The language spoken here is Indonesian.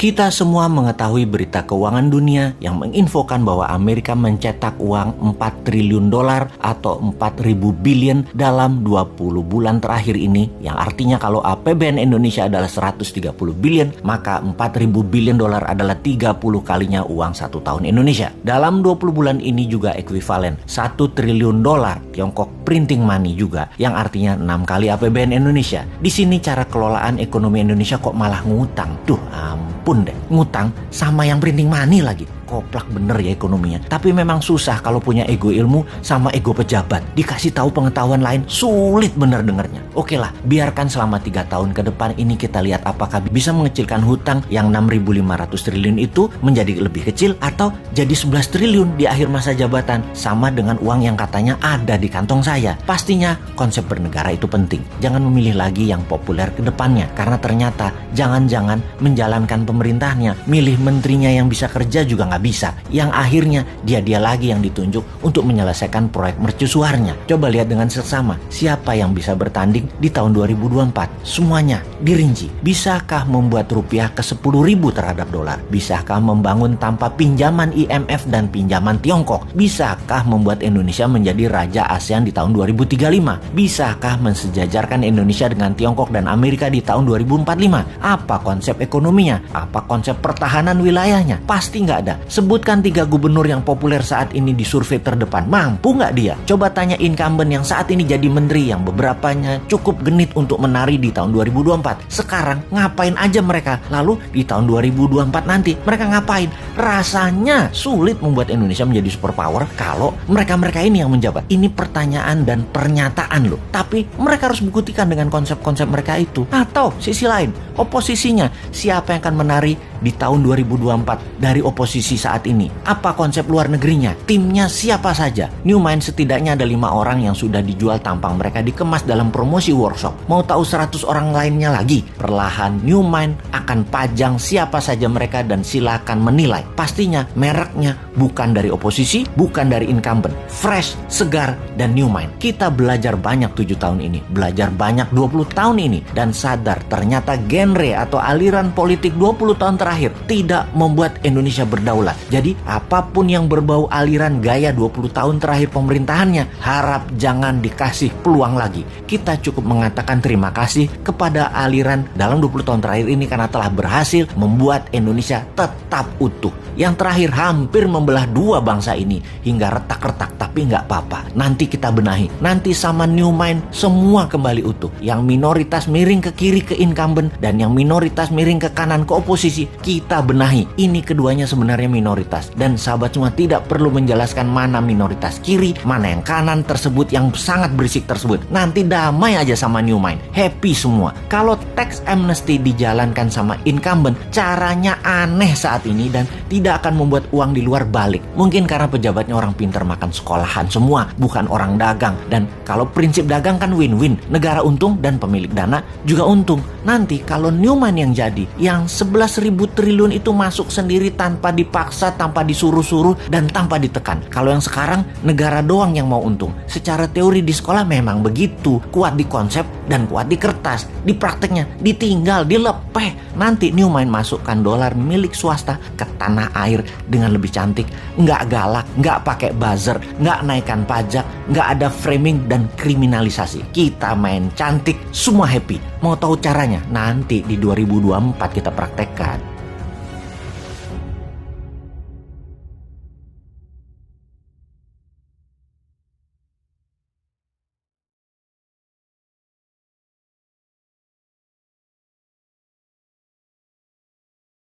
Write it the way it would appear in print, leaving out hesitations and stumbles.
Kita semua mengetahui berita keuangan dunia yang menginfokan bahwa Amerika mencetak uang 4 triliun dolar atau 4.000 billion dalam 20 bulan terakhir ini, yang artinya kalau APBN Indonesia adalah 130 billion, maka 4.000 billion dolar adalah 30 kalinya uang 1 tahun Indonesia. Dalam 20 bulan ini juga ekuivalen 1 triliun dolar Tiongkok printing money juga, yang artinya 6 kali APBN Indonesia. Di sini cara kelolaan ekonomi Indonesia kok malah ngutang. Duh, ampun deh, ngutang sama yang printing money lagi. Koplak bener ya ekonominya. Tapi memang susah kalau punya ego ilmu sama ego pejabat. Dikasih tahu pengetahuan lain, sulit bener dengernya. Oke lah, biarkan selama 3 tahun ke depan ini kita lihat apakah bisa mengecilkan hutang yang 6.500 triliun itu menjadi lebih kecil atau jadi 11 triliun di akhir masa jabatan, sama dengan uang yang katanya ada di kantong saya. Pastinya konsep bernegara itu penting. Jangan memilih lagi yang populer ke depannya, karena ternyata jangan-jangan menjalankan pemerintahnya, milih menterinya yang bisa kerja juga nggak bisa, yang akhirnya dia lagi yang ditunjuk untuk menyelesaikan proyek mercusuarnya. Coba lihat dengan seksama siapa yang bisa bertanding di tahun 2024. Semuanya dirinci. Bisakah membuat rupiah ke 10.000 terhadap dolar? Bisakah membangun tanpa pinjaman IMF dan pinjaman Tiongkok? Bisakah membuat Indonesia menjadi raja ASEAN di tahun 2035? Bisakah mensejajarkan Indonesia dengan Tiongkok dan Amerika di tahun 2045? Apa konsep ekonominya? Apa konsep pertahanan wilayahnya? Pasti nggak ada. Sebutkan 3 gubernur yang populer saat ini di survei terdepan. Mampu nggak dia? Coba tanya incumbent yang saat ini jadi menteri, yang beberapanya cukup genit untuk menari di tahun 2024. Sekarang ngapain aja mereka? Lalu di tahun 2024 nanti mereka ngapain? Rasanya sulit membuat Indonesia menjadi superpower kalau mereka-mereka ini yang menjabat. Ini pertanyaan dan pernyataan loh. Tapi mereka harus buktikan dengan konsep-konsep mereka itu. Atau sisi lain, oposisinya. Siapa yang akan menari di tahun 2024 dari oposisi saat ini? Apa konsep luar negerinya? Timnya siapa saja? New Mind setidaknya ada 5 orang yang sudah dijual tampang mereka dikemas dalam promosi workshop. Mau tahu 100 orang lainnya lagi? Perlahan New Mind akan pajang siapa saja mereka dan silakan menilai. Pastinya mereknya bukan dari oposisi, bukan dari incumbent. Fresh, segar, dan New Mind. Kita belajar banyak 7 tahun ini, belajar banyak 20 tahun ini, dan sadar ternyata genre atau aliran politik 20 tahun terakhir tidak membuat Indonesia berdaulat. Jadi apapun yang berbau aliran gaya 20 tahun terakhir pemerintahannya, harap jangan dikasih peluang lagi. Kita cukup mengatakan terima kasih kepada aliran dalam 20 tahun terakhir ini karena telah berhasil membuat Indonesia tetap utuh. Yang terakhir hampir membelah 2 bangsa ini hingga retak-retak, tapi nggak apa-apa. Nanti kita benahi. Nanti sama New Mind semua kembali utuh. Yang minoritas miring ke kiri ke incumbent dan yang minoritas miring ke kanan ke oposisi, kita benahi. Ini keduanya sebenarnya minoritas. Dan sahabat semua tidak perlu menjelaskan mana minoritas kiri, mana yang kanan tersebut yang sangat berisik tersebut. Nanti damai aja sama New Mind. Happy semua. Kalau tax amnesty dijalankan sama incumbent, caranya aneh saat ini dan tidak akan membuat uang di luar balik. Mungkin karena pejabatnya orang pintar makan sekolahan semua, bukan orang dagang. Dan kalau prinsip dagang kan win-win. Negara untung dan pemilik dana juga untung. Nanti kalau New Mind yang jadi, yang 11.000 triliun itu masuk sendiri tanpa dipaksa, tanpa disuruh-suruh, dan tanpa ditekan. Kalau yang sekarang negara doang yang mau untung. Secara teori di sekolah memang begitu. Kuat di konsep dan kuat di kertas. Di prakteknya ditinggal, dilepeh. Nanti New Mind masukkan dolar milik swasta ke tanah air dengan lebih cantik. Nggak galak, nggak pakai buzzer, nggak naikkan pajak, nggak ada framing dan kriminalisasi. Kita main cantik, semua happy. Mau tahu caranya? Nanti di 2024 kita praktekkan.